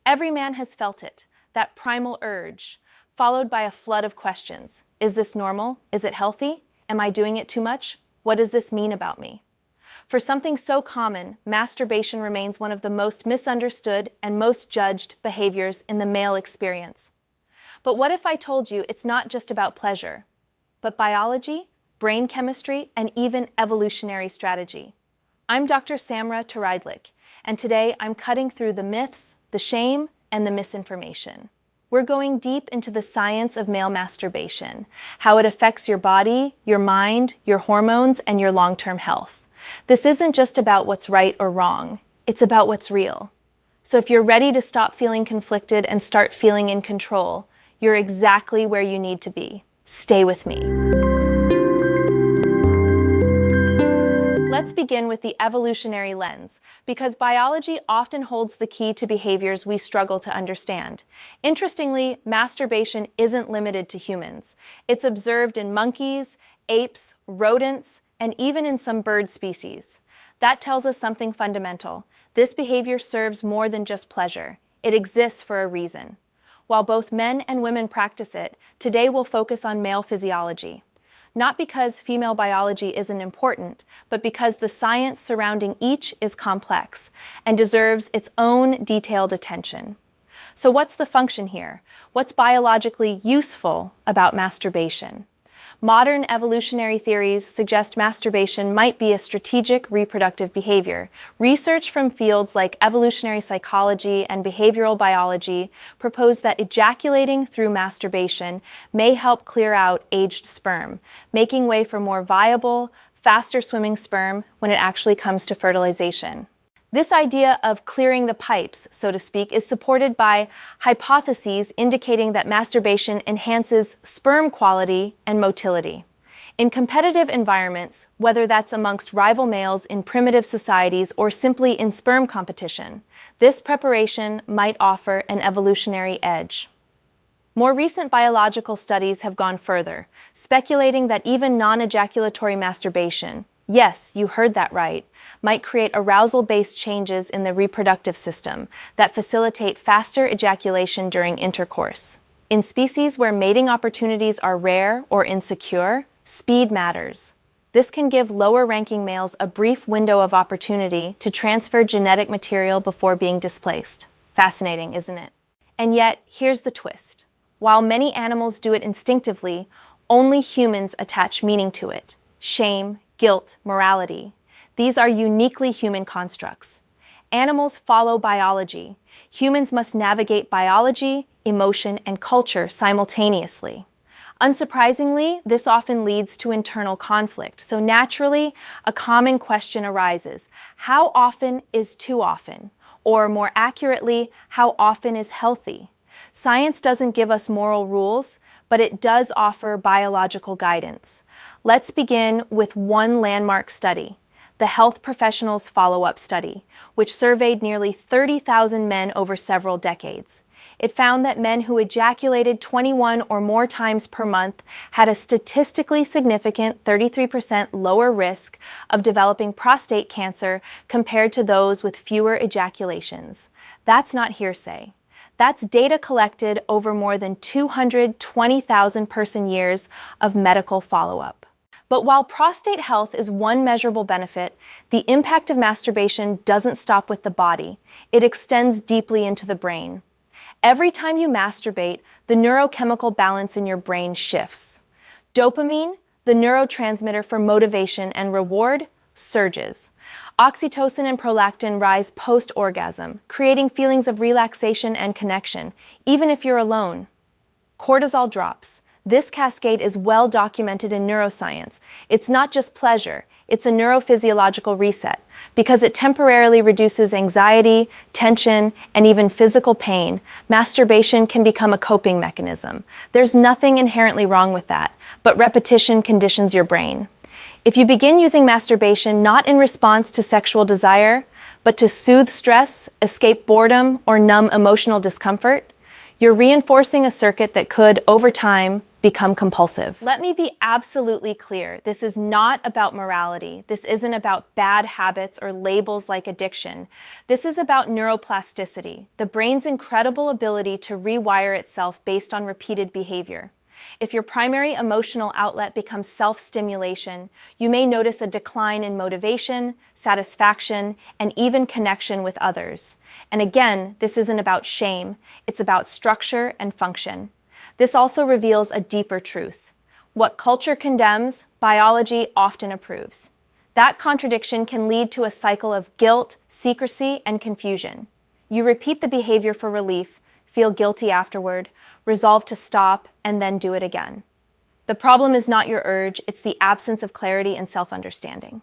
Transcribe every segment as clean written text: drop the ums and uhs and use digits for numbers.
Every man has felt it, that primal urge, followed by a flood of questions. Is this normal? Is it healthy? Am I doing it too much? What does this mean about me? For something so common, masturbation remains one of the most misunderstood and most judged behaviors in the male experience. But what if I told you it's not just about pleasure, but biology, brain chemistry, and even evolutionary strategy? I'm Dr. Samra turajlic, and today I'm cutting through the myths, the shame, and the misinformation. We're going deep into the science of male masturbation, how it affects your body, your mind, your hormones, and your long-term health. This isn't just about what's right or wrong, it's about what's real. So if you're ready to stop feeling conflicted and start feeling in control, you're exactly where you need to be. Stay with me. Let's begin with the evolutionary lens, because biology often holds the key to behaviors we struggle to understand. Interestingly, masturbation isn't limited to humans. It's observed in monkeys, apes, rodents, and even in some bird species. That tells us something fundamental. This behavior serves more than just pleasure. It exists for a reason. While both men and women practice it, today we'll focus on male physiology. Not because female biology isn't important, but because the science surrounding each is complex and deserves its own detailed attention. So what's the function here? What's biologically useful about masturbation? Modern evolutionary theories suggest masturbation might be a strategic reproductive behavior. Research from fields like evolutionary psychology and behavioral biology propose that ejaculating through masturbation may help clear out aged sperm, making way for more viable, faster-swimming sperm when it actually comes to fertilization. This idea of clearing the pipes, so to speak, is supported by hypotheses indicating that masturbation enhances sperm quality and motility. In competitive environments, whether that's amongst rival males in primitive societies or simply in sperm competition, this preparation might offer an evolutionary edge. More recent biological studies have gone further, speculating that even non-ejaculatory masturbation, yes, you heard that right, might create arousal-based changes in the reproductive system that facilitate faster ejaculation during intercourse. In species where mating opportunities are rare or insecure, speed matters. This can give lower-ranking males a brief window of opportunity to transfer genetic material before being displaced. Fascinating, isn't it? And yet, here's the twist. While many animals do it instinctively, only humans attach meaning to it. Shame, guilt, morality. These are uniquely human constructs. Animals follow biology. Humans must navigate biology, emotion, and culture simultaneously. Unsurprisingly, this often leads to internal conflict. So naturally, a common question arises. How often is too often? Or more accurately, how often is healthy? Science doesn't give us moral rules, but it does offer biological guidance. Let's begin with one landmark study, the Health Professionals Follow-Up Study, which surveyed nearly 30,000 men over several decades. It found that men who ejaculated 21 or more times per month had a statistically significant 33% lower risk of developing prostate cancer compared to those with fewer ejaculations. That's not hearsay. That's data collected over more than 220,000 person-years of medical follow-up. But while prostate health is one measurable benefit, the impact of masturbation doesn't stop with the body. It extends deeply into the brain. Every time you masturbate, the neurochemical balance in your brain shifts. Dopamine, the neurotransmitter for motivation and reward, surges. Oxytocin and prolactin rise post-orgasm, creating feelings of relaxation and connection, even if you're alone. Cortisol drops. This cascade is well documented in neuroscience. It's not just pleasure, it's a neurophysiological reset, because it temporarily reduces anxiety, tension, and even physical pain. Masturbation can become a coping mechanism. There's nothing inherently wrong with that, but repetition conditions your brain. If you begin using masturbation not in response to sexual desire, but to soothe stress, escape boredom, or numb emotional discomfort, you're reinforcing a circuit that could, over time, become compulsive. Let me be absolutely clear. This is not about morality. This isn't about bad habits or labels like addiction. This is about neuroplasticity, the brain's incredible ability to rewire itself based on repeated behavior. If your primary emotional outlet becomes self-stimulation, you may notice a decline in motivation, satisfaction, and even connection with others. And again, this isn't about shame. It's about structure and function. This also reveals a deeper truth. What culture condemns, biology often approves. That contradiction can lead to a cycle of guilt, secrecy, and confusion. You repeat the behavior for relief, feel guilty afterward, resolve to stop, and then do it again. The problem is not your urge, it's the absence of clarity and self-understanding.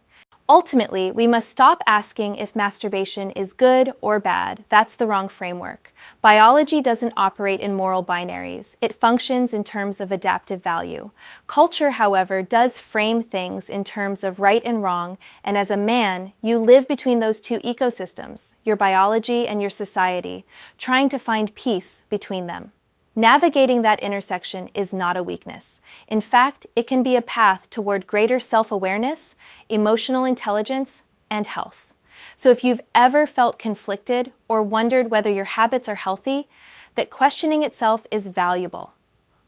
Ultimately, we must stop asking if masturbation is good or bad. That's the wrong framework. Biology doesn't operate in moral binaries. It functions in terms of adaptive value. Culture, however, does frame things in terms of right and wrong, and as a man, you live between those two ecosystems, your biology and your society, trying to find peace between them. Navigating that intersection is not a weakness. In fact, it can be a path toward greater self-awareness, emotional intelligence, and health. So if you've ever felt conflicted or wondered whether your habits are healthy, that questioning itself is valuable.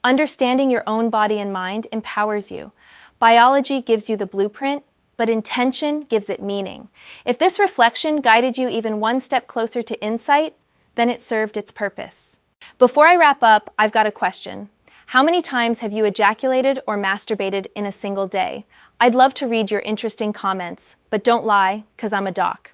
Understanding your own body and mind empowers you. Biology gives you the blueprint, but intention gives it meaning. If this reflection guided you even one step closer to insight, then it served its purpose. Before I wrap up, I've got a question. How many times have you ejaculated or masturbated in a single day? I'd love to read your interesting comments, but don't lie, 'cause I'm a doc.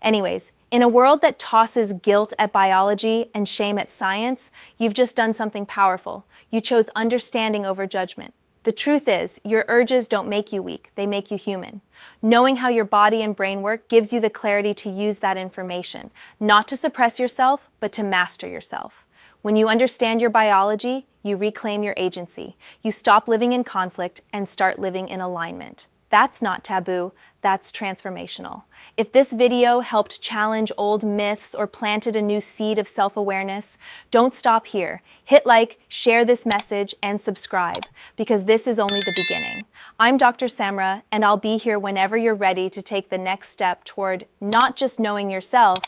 Anyways, in a world that tosses guilt at biology and shame at science, you've just done something powerful. You chose understanding over judgment. The truth is, your urges don't make you weak, they make you human. Knowing how your body and brain work gives you the clarity to use that information, not to suppress yourself, but to master yourself. When you understand your biology, you reclaim your agency. You stop living in conflict and start living in alignment. That's not taboo, that's transformational. If this video helped challenge old myths or planted a new seed of self-awareness, don't stop here. Hit like, share this message, and subscribe, because this is only the beginning. I'm Dr. Samra, and I'll be here whenever you're ready to take the next step toward not just knowing yourself,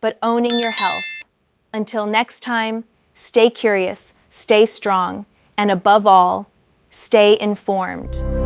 but owning your health. Until next time, stay curious, stay strong, and above all, stay informed.